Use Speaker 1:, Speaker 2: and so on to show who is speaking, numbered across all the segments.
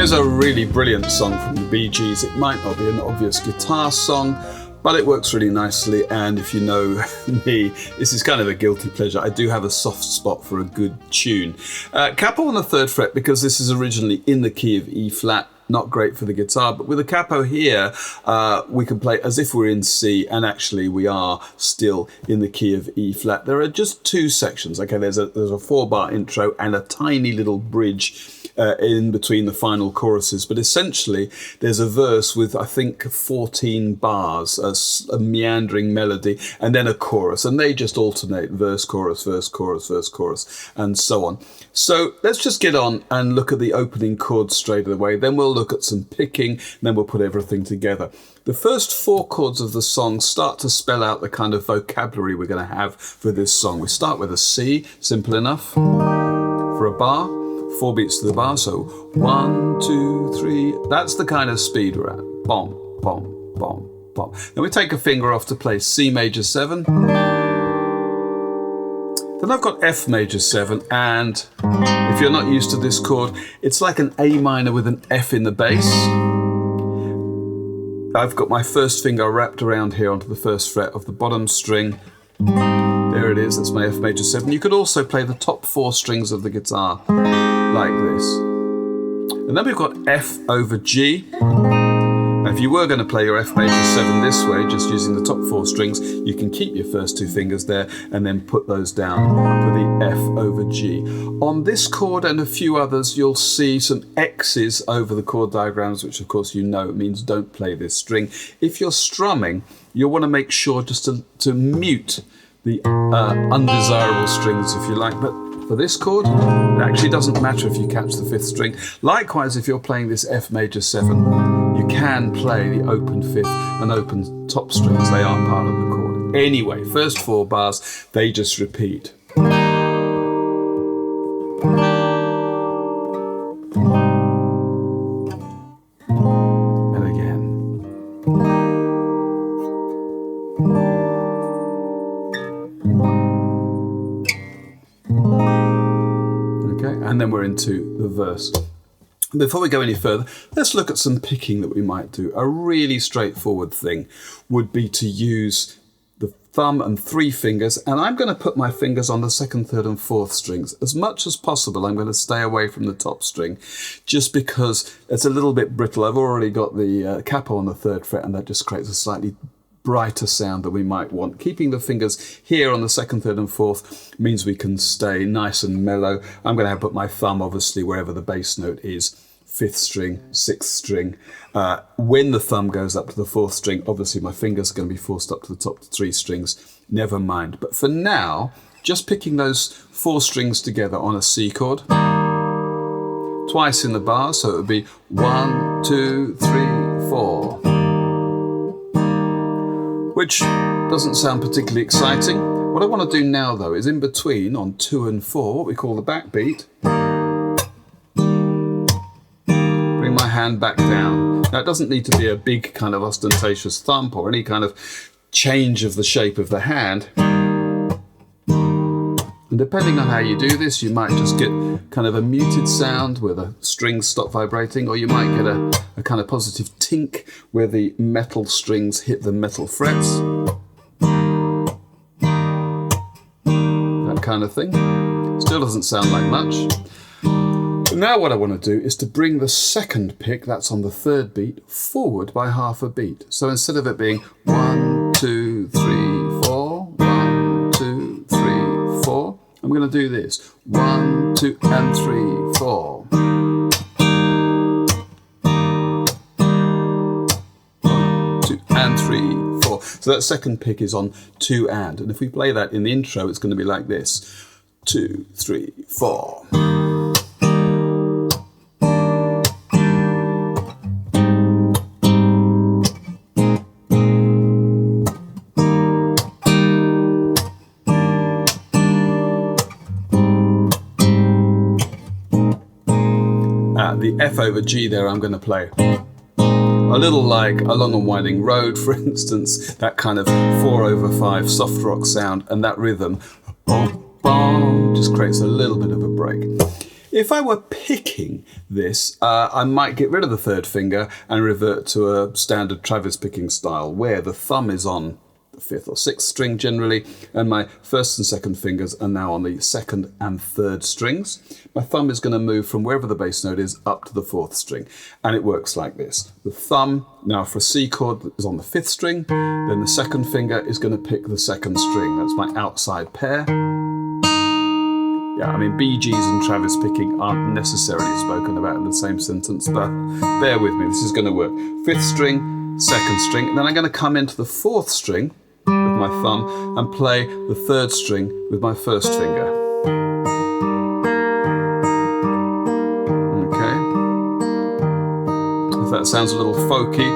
Speaker 1: Here's a really brilliant song from the Bee Gees. It might not be an obvious guitar song, but it works really nicely, and if you know me, this is kind of a guilty pleasure. I do have a soft spot for a good tune. Capo on the 3rd fret, because this is originally in the key of E flat, not great for the guitar, but with a capo here, we can play as if we're in C, and actually we are still in the key of E flat. There are just 2 sections. Okay, there's a 4-bar intro and a tiny little bridge in between the final choruses, but essentially there's a verse with I think 14 bars, a meandering melody, and then a chorus, and they just alternate verse, chorus, verse, chorus, verse, chorus, and so on. So let's just get on and look at the opening chords straight away, then we'll look at some picking, and then we'll put everything together. The first 4 chords of the song start to spell out the kind of vocabulary we're going to have for this song. We start with a C, simple enough, for a bar, 4 beats to the bar, so 1, 2, 3, that's the kind of speed we're at. Bom, bom, bom, bom. Then we take a finger off to play C major 7. Then I've got F major 7, and if you're not used to this chord, it's like an A minor with an F in the bass. I've got my first finger wrapped around here onto the 1st fret of the bottom string. There it is, that's my F major 7. You could also play the top 4 strings of the guitar like this. And then we've got F over G. Now if you were going to play your F major 7 this way, just using the top 4 strings, you can keep your first 2 fingers there and then put those down for the F over G. On this chord and a few others, you'll see some X's over the chord diagrams, which of course you know means don't play this string. If you're strumming, you'll want to make sure just to mute the undesirable strings, if you like, but for this chord, it actually doesn't matter if you catch the 5th string. Likewise, if you're playing this F major 7, you can play the open 5th and open top strings. They are part of the chord. Anyway, first 4 bars, they just repeat. And again. And then we're into the verse. Before we go any further, let's look at some picking that we might do. A really straightforward thing would be to use the thumb and 3 fingers, and I'm going to put my fingers on the 2nd, 3rd and 4th strings. As much as possible, I'm going to stay away from the top string, just because it's a little bit brittle. I've already got the capo on the 3rd fret, and that just creates a slightly brighter sound that we might want. Keeping the fingers here on the 2nd, 3rd and 4th means we can stay nice and mellow. I'm going to put my thumb obviously wherever the bass note is, 5th string, 6th string. When the thumb goes up to the 4th string, obviously my fingers are going to be forced up to the top 3 strings, never mind. But for now, just picking those 4 strings together on a C chord, twice in the bar, so it would be 1, 2, 3, 4. Which doesn't sound particularly exciting. What I want to do now though is in between on 2 and 4, what we call the backbeat, bring my hand back down. Now it doesn't need to be a big kind of ostentatious thump or any kind of change of the shape of the hand. And depending on how you do this, you might just get kind of a muted sound where the strings stop vibrating, or you might get a kind of positive tink where the metal strings hit the metal frets. That kind of thing. Still doesn't sound like much. But now what I want to do is to bring the 2nd pick, that's on the 3rd beat, forward by half a beat. So instead of it being 1, 2, 3, 4, 1, 2, 3, 4, I'm going to do this. 1, 2 and 3, 4. 1, 2 and 3, 4. So that 2nd pick is on 2 and if we play that in the intro, it's going to be like this. 2, 3, 4. The F over G there I'm going to play a little like Along a Winding Road, for instance, that kind of 4/5 soft rock sound, and that rhythm just creates a little bit of a break. If I were picking this, I might get rid of the third finger and revert to a standard Travis picking style where the thumb is on the fifth or sixth string generally, and my first and second fingers are now on the second and third strings. My thumb is going to move from wherever the bass note is up to the fourth string, and it works like this. The thumb, now for a C chord, is on the fifth string, then the second finger is going to pick the second string. That's my outside pair. Yeah, I mean, Bee Gees and Travis picking aren't necessarily spoken about in the same sentence, but bear with me, this is going to work. Fifth string, second string, and then I'm going to come into the fourth string with my thumb and play the third string with my first finger. Okay. If that sounds a little folky,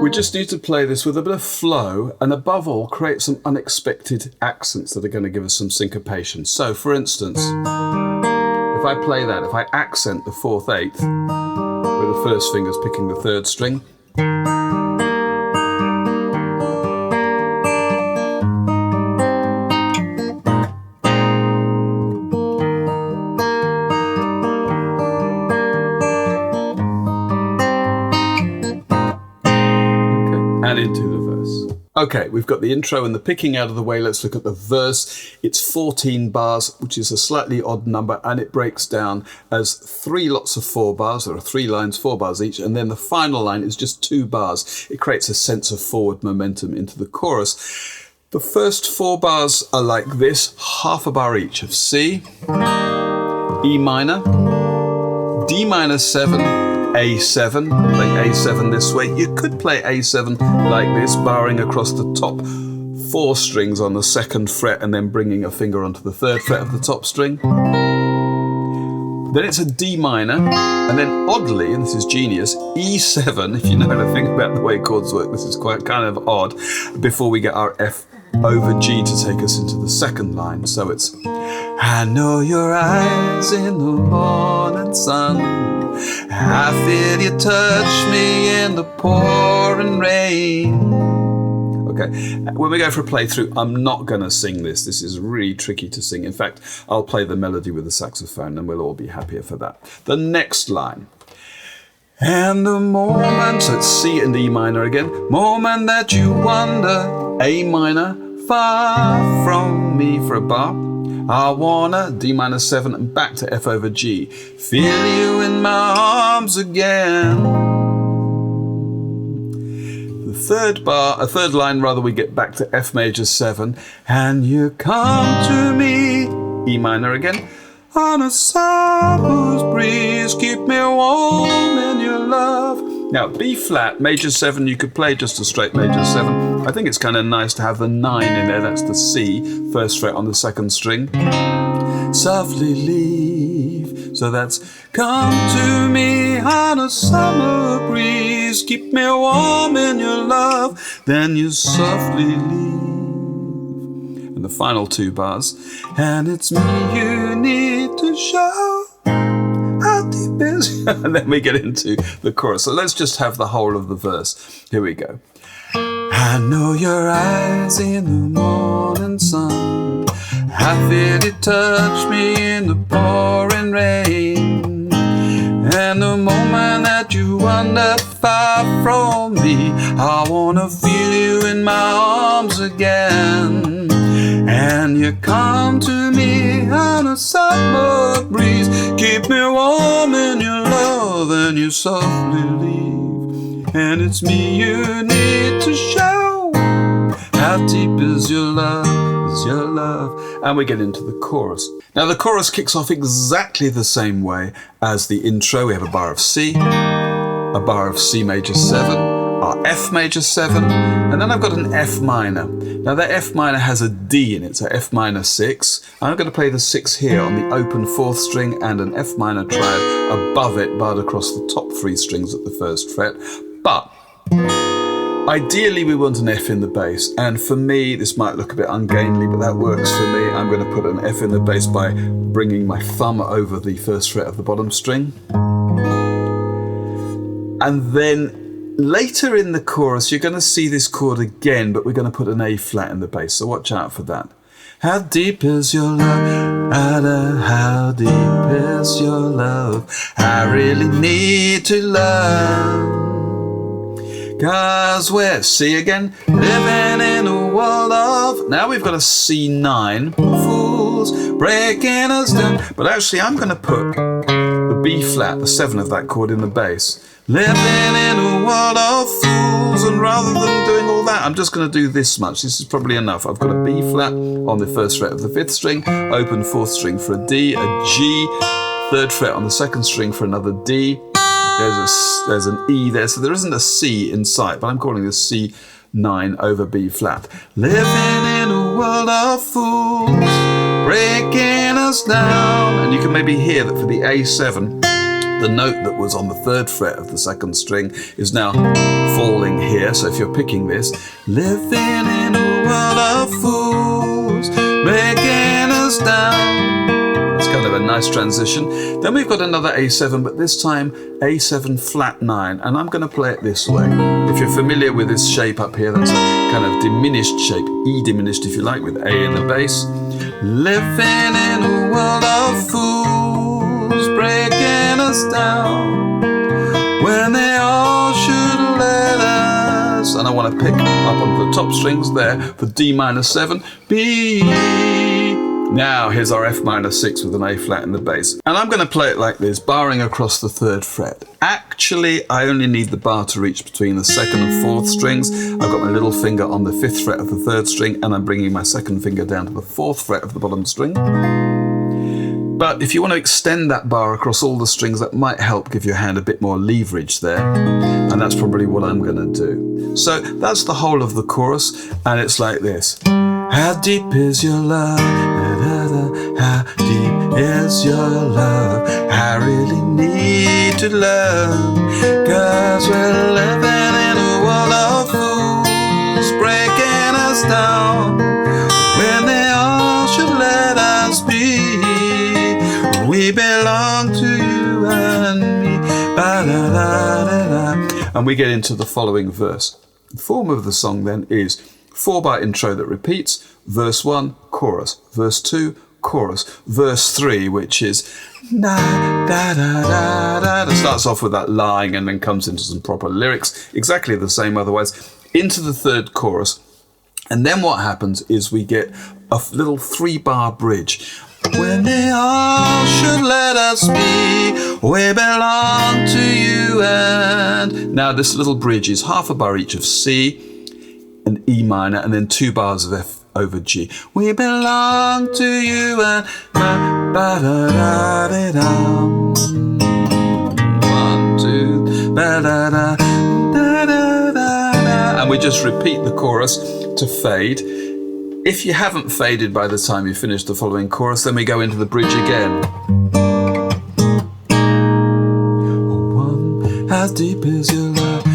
Speaker 1: we just need to play this with a bit of flow and above all create some unexpected accents that are going to give us some syncopation. So for instance, if I play that, if I accent the fourth eighth with the first finger's picking the third string, and into the verse. Okay, we've got the intro and the picking out of the way. Let's look at the verse. It's 14 bars, which is a slightly odd number, and it breaks down as 3 lots of 4 bars. There are 3 lines, 4 bars each, and then the final line is just 2 bars. It creates a sense of forward momentum into the chorus. The first 4 bars are like this, half a bar each of C, E minor, D minor 7, A7, playing A7 this way. You could play A7 like this, barring across the top 4 strings on the second fret and then bringing a finger onto the third fret of the top string. Then it's a D minor, and then oddly, and this is genius, E7, if you know anything about the way chords work, this is quite kind of odd, before we get our F over G to take us into the second line. So it's, I know your eyes in the morning sun, I feel you touch me in the pouring rain. Okay, when we go for a playthrough, I'm not going to sing this. This is really tricky to sing. In fact, I'll play the melody with the saxophone and we'll all be happier for that. The next line. And the moment, so it's C and E minor again, moment that you wander, A minor, far from me for a bar, I wanna, D minor 7 and back to F over G, feel you in my arms again. The third bar, a third line rather, we get back to F major 7, and you come to me, E minor again, on a summer's breeze, keep me warm in your love. Now, B flat, major 7, you could play just a straight major 7. I think it's kind of nice to have the 9 in there, that's the C, first fret on the second string. Softly leave, so that's come to me on a summer breeze, keep me warm in your love, then you softly leave. And the final 2 bars, and it's me you need to show. How deep is and then we get into the chorus. So let's just have the whole of the verse. Here we go. I know your eyes in the morning sun, I feel you touch me in the pouring rain, and the moment that you wander far from me, I wanna feel you in my arms again. And you come to me on a summer breeze, keep me warm in your love, and you softly leave. And it's me you need to show. How deep is your love, is your love? And we get into the chorus. Now the chorus kicks off exactly the same way as the intro. We have a bar of C, a bar of C major 7, our F major 7, and then I've got an F minor. Now that F minor has a D in it, so F minor 6. I'm going to play the 6 here on the open 4th string and an F minor triad above it, barred across the top 3 strings at the 1st fret. But ideally we want an F in the bass, and for me, this might look a bit ungainly, but that works for me. I'm going to put an F in the bass by bringing my thumb over the 1st fret of the bottom string. And then later in the chorus, you're going to see this chord again, but we're going to put an A flat in the bass, so watch out for that. How deep is your love? How deep is is your love? I really need to learn. 'Cause we're, C again, living in a world of, now we've got a C9, fools breaking us down. But actually I'm going to put the B flat, the 7 of that chord in the bass. Living in a world of fools, and rather than doing all that, I'm just going to do this much. This is probably enough. I've got a B flat on the 1st fret of the 5th string, open 4th string for a D, a G, 3rd fret on the 2nd string for another D. There's an E there, so there isn't a C in sight, but I'm calling this C9 over B flat. Living in a world of fools, breaking us down. And you can maybe hear that for the A7, the note that was on the 3rd fret of the 2nd string is now falling here. So if you're picking this, living in a world of fools, breaking us down. That's kind of a nice transition. Then we've got another A7, but this time A7 flat 9, and I'm going to play it this way. If you're familiar with this shape up here, that's a kind of diminished shape, E diminished if you like, with A in the bass. Living in a world of fools, breaking us down, when they all should let us. And I want to pick up onto the top strings there for D minor 7, B. Now here's our F minor 6 with an A flat in the bass. And I'm going to play it like this, barring across the 3rd fret. Actually, I only need the bar to reach between the 2nd and 4th strings. I've got my little finger on the 5th fret of the 3rd string, and I'm bringing my 2nd finger down to the 4th fret of the bottom string. But if you want to extend that bar across all the strings, that might help give your hand a bit more leverage there. And that's probably what I'm going to do. So that's the whole of the chorus, and it's like this. How deep is your love? How deep is your love? I really need to learn. 'Cause we're living in a world of fools, breaking us down, when they all should let us be. We belong to you and me. Ba-da-da-da-da. And we get into the following verse. The form of the song then is 4-bar intro that repeats, verse 1, chorus, verse 2, chorus, verse 3, which is da da da da da. It starts off with that lying and then comes into some proper lyrics, exactly the same otherwise, into the 3rd chorus. And then what happens is we get a little 3-bar bridge. When they all should let us be, we belong to you and... Now this little bridge is half a bar each of C and E minor, and then 2 bars of F over G. We belong to you and... Ba-da-da-da-da-dum. 1, 2, ba-da-da-da-da-da. And we just repeat the chorus to fade. If you haven't faded by the time you finish the following chorus, then we go into the bridge again. How deep is your love?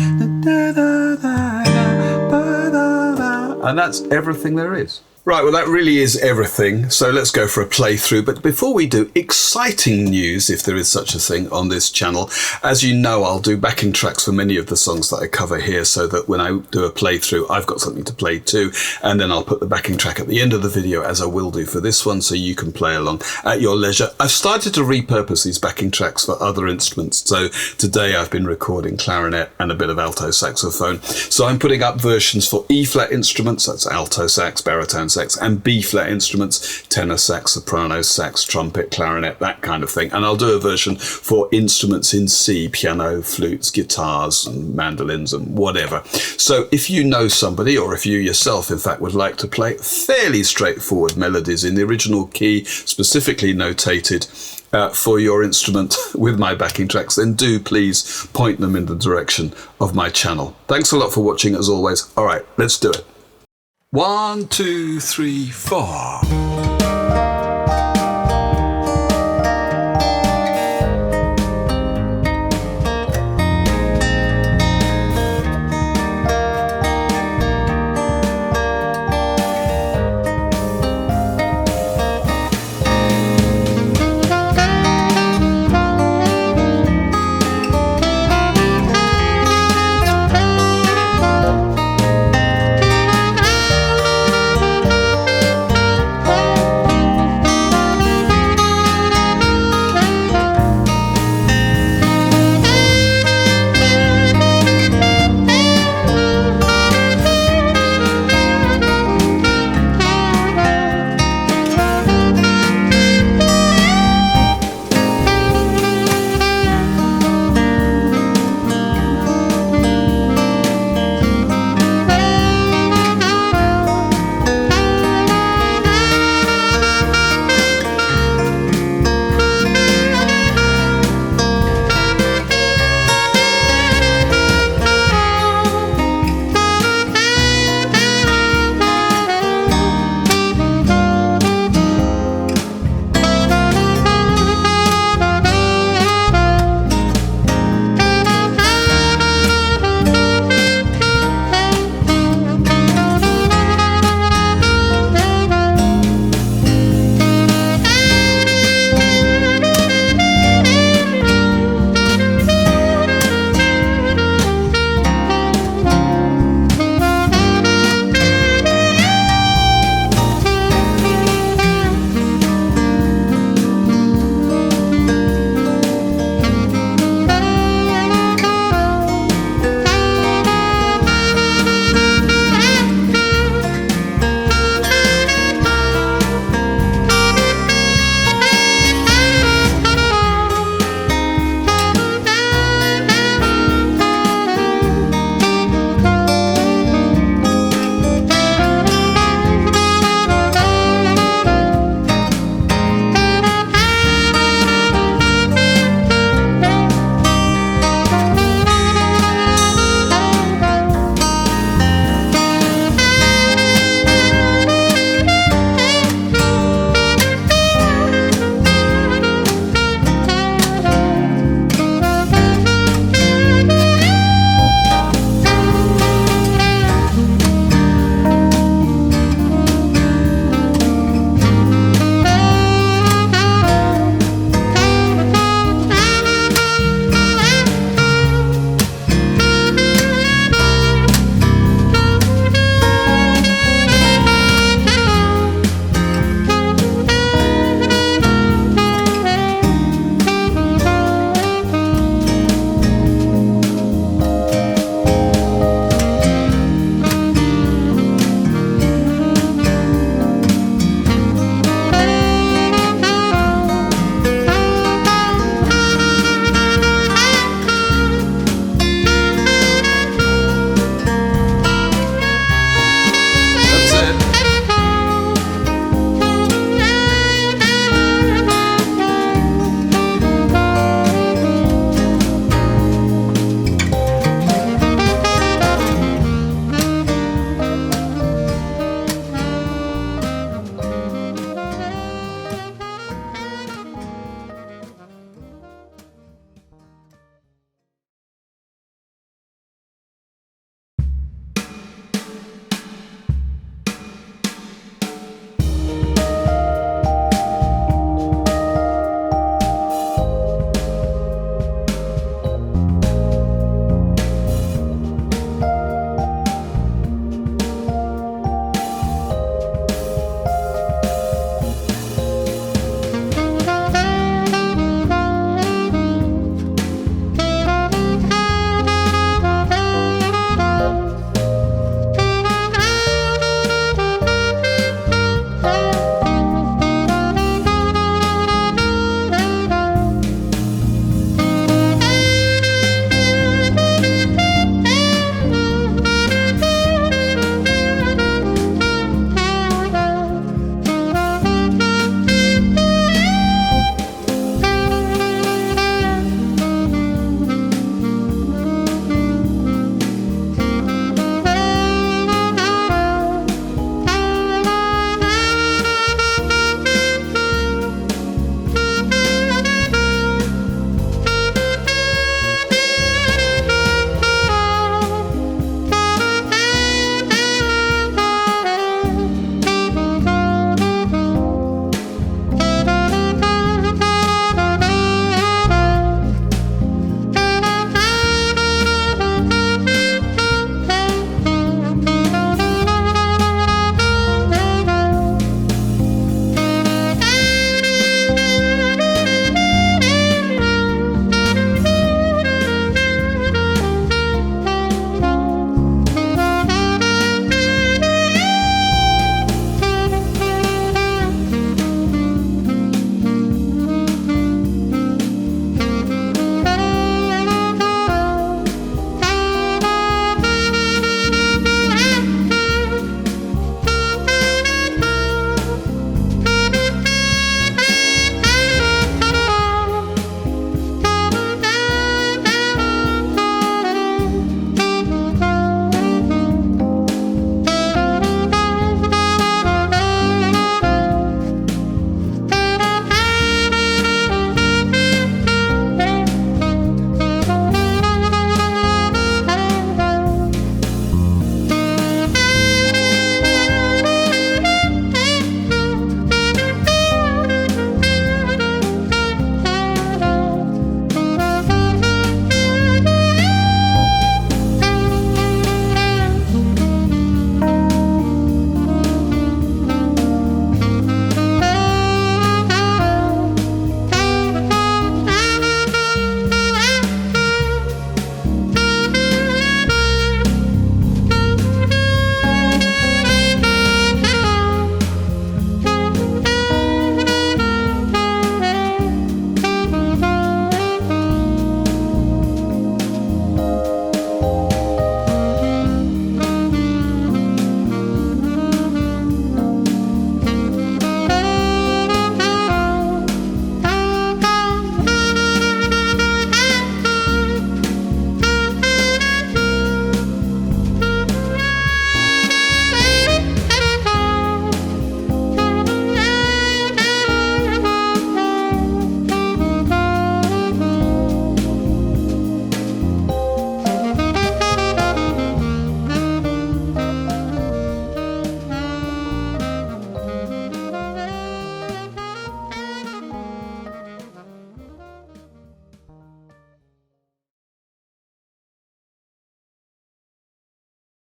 Speaker 1: And that's everything there is. Right, well that really is everything, so let's go for a playthrough. But before we do, exciting news, if there is such a thing on this channel. As you know, I'll do backing tracks for many of the songs that I cover here, so that when I do a playthrough, I've got something to play too, and then I'll put the backing track at the end of the video, as I will do for this one, so you can play along at your leisure. I've started to repurpose these backing tracks for other instruments, so today I've been recording clarinet and a bit of alto saxophone. So I'm putting up versions for E-flat instruments, that's alto sax, baritone sax, and B-flat instruments, tenor sax, soprano sax, trumpet, clarinet, that kind of thing. And I'll do a version for instruments in C, piano, flutes, guitars, and mandolins, and whatever. So if you know somebody, or if you yourself, in fact, would like to play fairly straightforward melodies in the original key, specifically notated for your instrument with my backing tracks, then do please point them in the direction of my channel. Thanks a lot for watching, as always. All right, let's do it. 1, 2, 3, 4.